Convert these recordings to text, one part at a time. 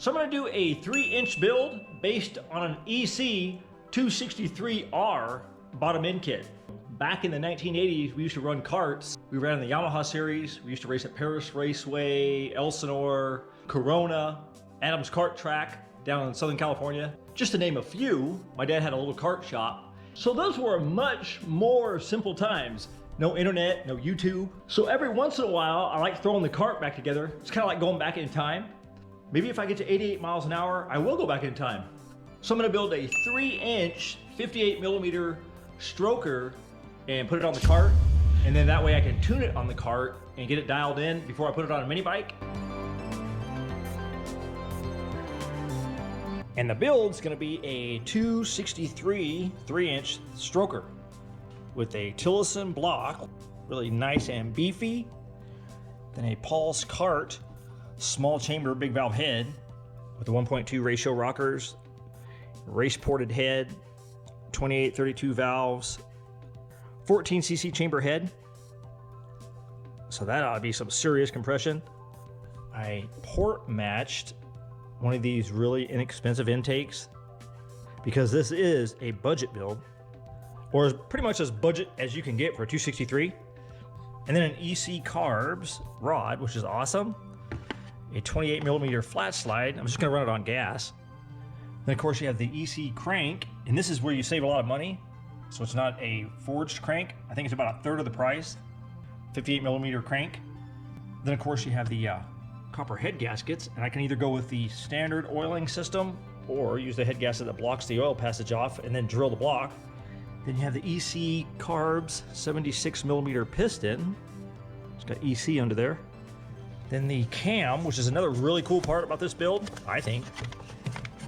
So I'm going to do a 3-inch build based on an EC 263R bottom end kit. Back in the 1980s, we used to run karts. We ran in the Yamaha series. We used to race at Paris Raceway, Elsinore, Corona, Adams Kart Track down in Southern California. Just to name a few, my dad had a little kart shop. So those were much more simple times. No internet, no YouTube. So every once in a while, I like throwing the kart back together. It's kind of like going back in time. Maybe if I get to 88 miles an hour, I will go back in time. So I'm gonna build a 3-inch, 58mm stroker and put it on the kart. And then that way I can tune it on the kart and get it dialed in before I put it on a mini bike. And the build's gonna be a 263 3-inch stroker with a Tillotson block, really nice and beefy. Then a Pulse Kart small chamber big valve head with the 1.2 ratio rockers, race ported head, 2832 valves, 14cc chamber head. So that ought to be some serious compression. I port matched one of these really inexpensive intakes because this is a budget build, or as pretty much as budget as you can get for a 263. And then an EC Carbs rod, which is awesome. A 28mm flat slide. I'm just gonna run it on gas. Then of course you have the EC crank, and this is where you save a lot of money. So it's not a forged crank. I think it's about 1/3 of the price. 58mm crank. Then of course you have the copper head gaskets, and I can either go with the standard oiling system or use the head gasket that blocks the oil passage off and then drill the block. Then you have the EC Carbs 76mm piston. It's got EC under there. Then the cam, which is another really cool part about this build, I think,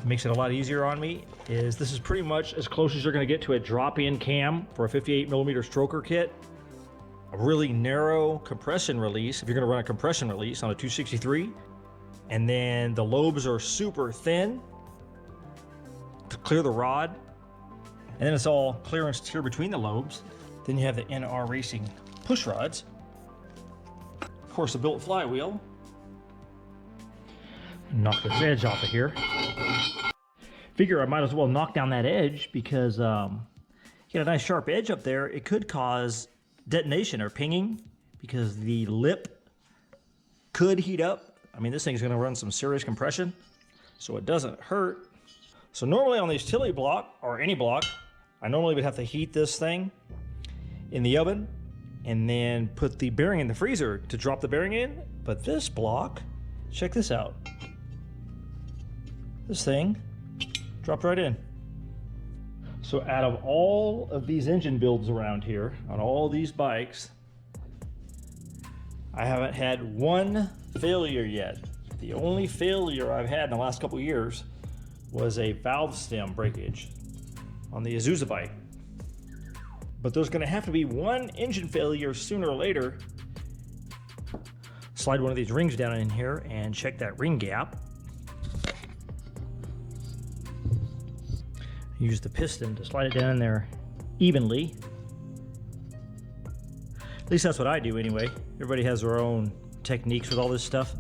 makes it a lot easier on me, is this is pretty much as close as you're gonna get to a drop-in cam for a 58mm stroker kit. A really narrow compression release, if you're gonna run a compression release on a 263. And then the lobes are super thin to clear the rod. And then it's all clearance here between the lobes. Then you have the NR Racing push rods. Of course, the built flywheel. Knock this edge off of here. Figure I might as well knock down that edge because you get a nice sharp edge up there. It could cause detonation or pinging because the lip could heat up. I mean, this thing's gonna run some serious compression, so it doesn't hurt. So normally on these Tilley block, or any block, I normally would have to heat this thing in the oven and then put the bearing in the freezer to drop the bearing in. But this block, check this out. This thing dropped right in. So out of all of these engine builds around here, on all these bikes, I haven't had one failure yet. The only failure I've had in the last couple years was a valve stem breakage on the Azusa bike. But there's gonna have to be one engine failure sooner or later. Slide one of these rings down in here and check that ring gap. Use the piston to slide it down in there evenly. At least that's what I do anyway. Everybody has their own techniques with all this stuff.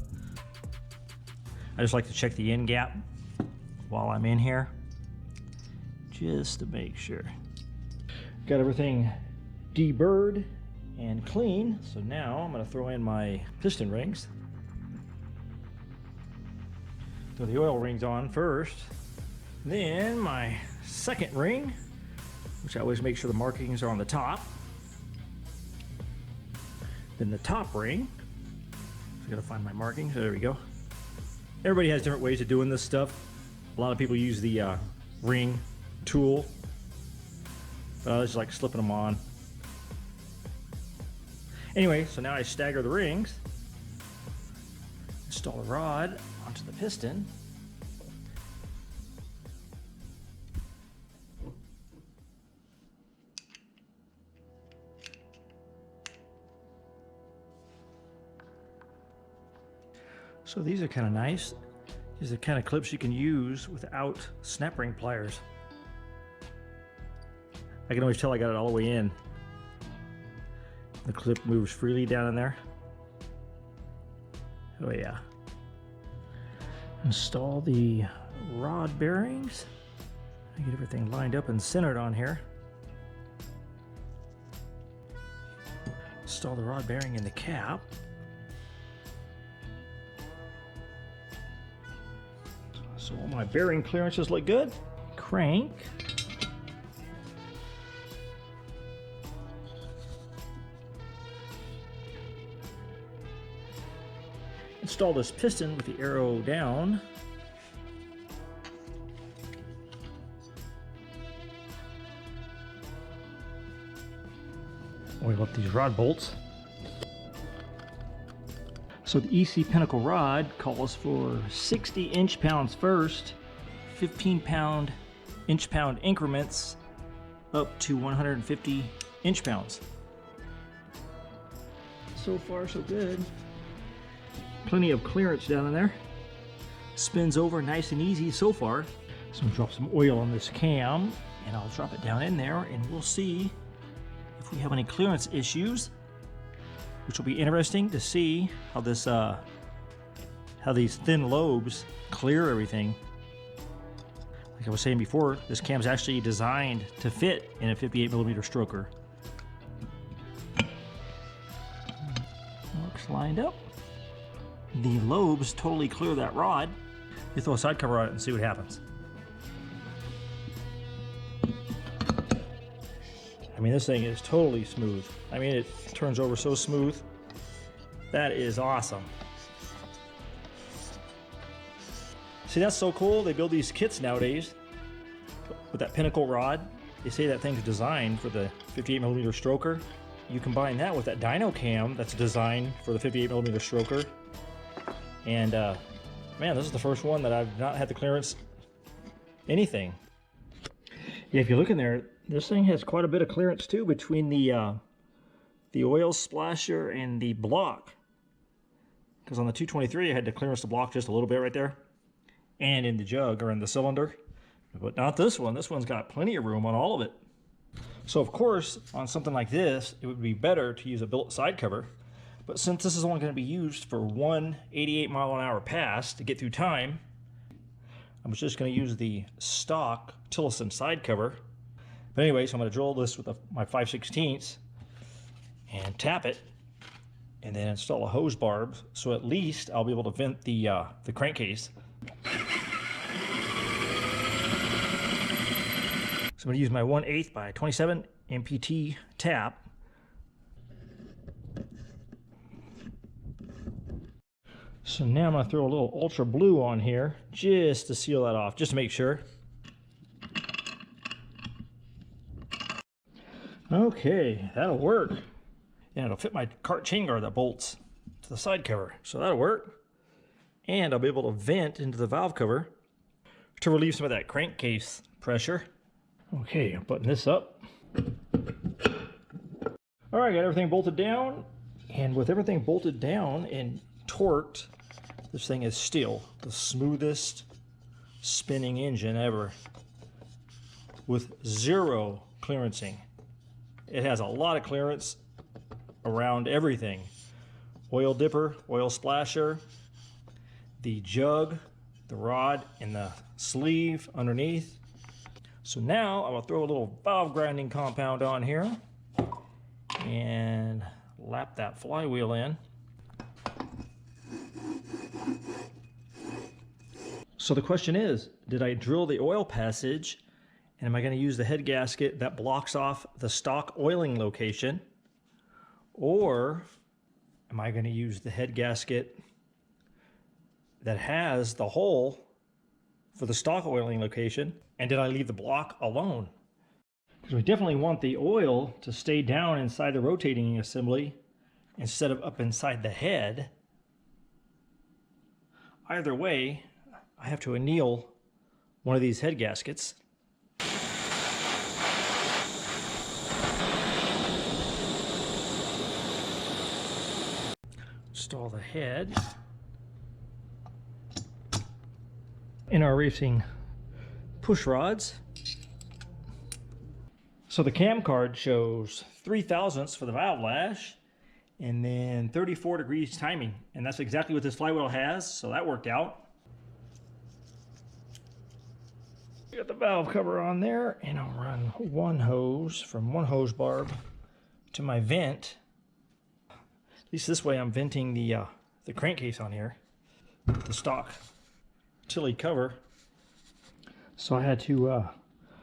I just like to check the end gap while I'm in here, just to make sure. Got everything deburred and clean, so now I'm gonna throw in my piston rings. Throw the oil rings on first, then my second ring, which I always make sure the markings are on the top. Then the top ring. I gotta find my markings. There we go. Everybody has different ways of doing this stuff. A lot of people use the ring tool, but I just like slipping them on. Anyway, so now I stagger the rings, install the rod onto the piston. So these are kind of nice. These are the kind of clips you can use without snap ring pliers. I can always tell I got it all the way in. The clip moves freely down in there. Oh yeah. Install the rod bearings. I get everything lined up and centered on here. Install the rod bearing in the cap. So all my bearing clearances look good. Crank. Install this piston with the arrow down. Oil up these rod bolts. So the EC Pinnacle rod calls for 60 inch-pounds first, 15 inch-pound increments up to 150 inch-pounds. So far, so good. Plenty of clearance down in there. Spins over nice and easy so far. So I'm gonna drop some oil on this cam and I'll drop it down in there and we'll see if we have any clearance issues, which will be interesting to see how this how these thin lobes clear everything. Like I was saying before, this cam's actually designed to fit in a 58mm stroker. Looks lined up. The lobes totally clear that rod. You throw a side cover on it and see what happens. I mean, this thing is totally smooth. I mean, it turns over so smooth. That is awesome. See, that's so cool. They build these kits nowadays with that Pinnacle rod. They say that thing's designed for the 58mm stroker. You combine that with that dyno cam that's designed for the 58mm stroker. And man, this is the first one that I've not had to clearance anything. Yeah, if you look in there, this thing has quite a bit of clearance too between the oil splasher and the block. Because on the 223, I had to clearance the block just a little bit right there, and in the jug or in the cylinder, but not this one. This one's got plenty of room on all of it. So of course, on something like this, it would be better to use a billet side cover. But since this is only going to be used for one 88-mile-an-hour pass to get through time, I'm just going to use the stock Tillotson side cover. But anyway, so I'm going to drill this with my 5/16 and tap it, and then install a hose barb, so at least I'll be able to vent the crankcase. So I'm going to use my 1/8 by 27 MPT tap. So now I'm going to throw a little Ultra Blue on here just to seal that off, just to make sure. Okay, that'll work. And it'll fit my cart chain guard that bolts to the side cover, so that'll work. And I'll be able to vent into the valve cover to relieve some of that crankcase pressure. Okay, I'll button this up. All right, got everything bolted down. And with everything bolted down and torqued, this thing is still the smoothest spinning engine ever, with zero clearancing. It has a lot of clearance around everything. Oil dipper, oil splasher, the jug, the rod, and the sleeve underneath. So now I will throw a little valve grinding compound on here and lap that flywheel in. So the question is, did I drill the oil passage, and am I going to use the head gasket that blocks off the stock oiling location, or am I going to use the head gasket that has the hole for the stock oiling location, and did I leave the block alone? Because we definitely want the oil to stay down inside the rotating assembly instead of up inside the head. Either way, I have to anneal one of these head gaskets. Install the head in our racing push rods. So the cam card shows 3/1000ths for the valve lash and then 34 degrees timing, and that's exactly what this flywheel has, so that worked out. Got the valve cover on there, and I'll run one hose from one hose barb to my vent. At least this way I'm venting the crankcase on here, the stock Tilley cover. So I had to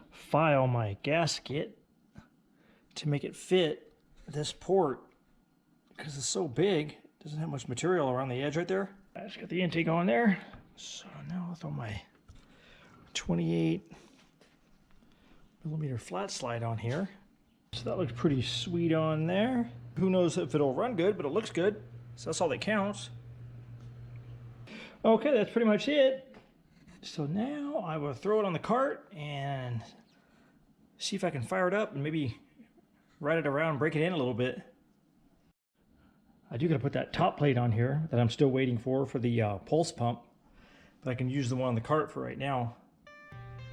file my gasket to make it fit this port because it's so big. It doesn't have much material around the edge right there. I just got the intake on there. So now I'll throw my 28 millimeter flat slide on here. So that looks pretty sweet on there. Who knows if it'll run good, but it looks good. So that's all that counts. Okay, that's pretty much it. So now I will throw it on the cart and see if I can fire it up and maybe ride it around, break it in a little bit. I do gotta put that top plate on here that I'm still waiting for the pulse pump, but I can use the one on the cart for right now.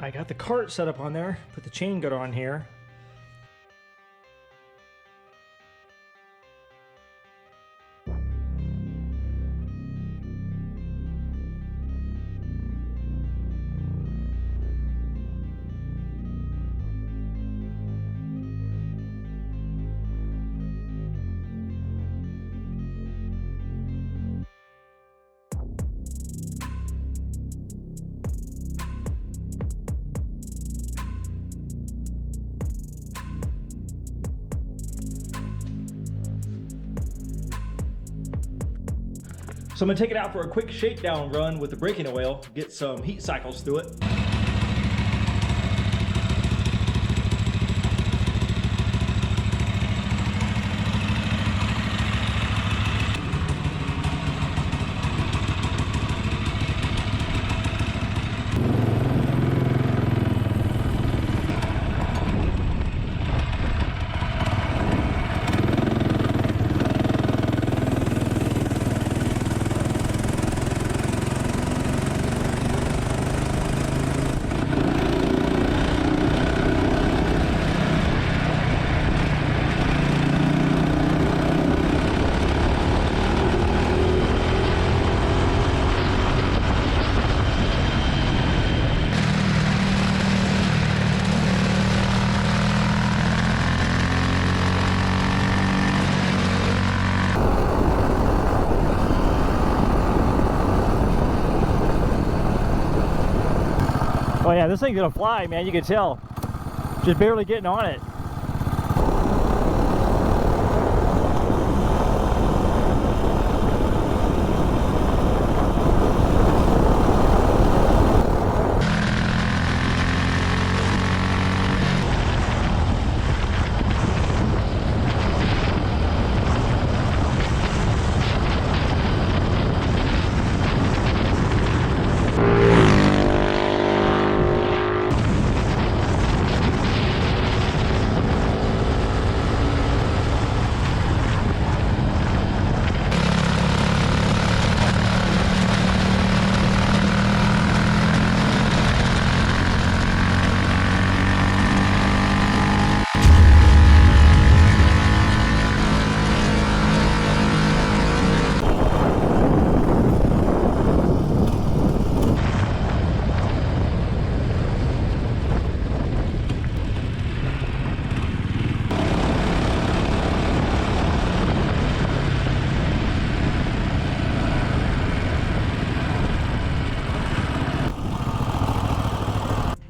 I got the cart set up on there, put the chain gut on here. So I'm gonna take it out for a quick shakedown run with the braking oil, get some heat cycles through it. Oh yeah, this thing's gonna fly, man, you can tell. Just barely getting on it.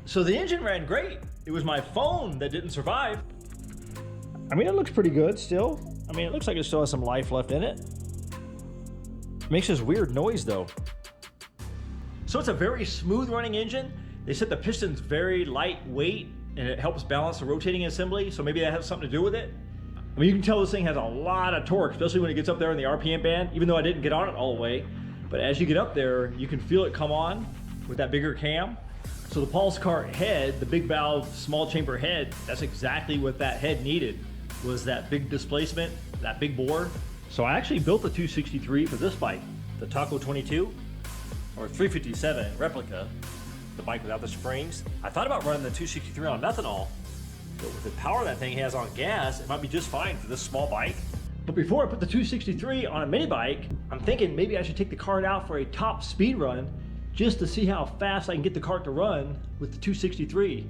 So the engine ran great. It was my phone that didn't survive. I mean, it looks pretty good still. I mean, it looks like it still has some life left in it. It makes this weird noise though. So it's a very smooth running engine. They said the piston's very lightweight and it helps balance the rotating assembly. So maybe that has something to do with it. I mean, you can tell this thing has a lot of torque, especially when it gets up there in the RPM band, even though I didn't get on it all the way. But as you get up there, you can feel it come on with that bigger cam. So the Pulse Cart head, the big valve, small chamber head, that's exactly what that head needed, was that big displacement, that big bore. So I actually built the 263 for this bike, the Taco 22, or 357 replica, the bike without the springs. I thought about running the 263 on methanol, but with the power that thing has on gas, it might be just fine for this small bike. But before I put the 263 on a mini bike, I'm thinking maybe I should take the cart out for a top speed run just to see how fast I can get the cart to run with the 263.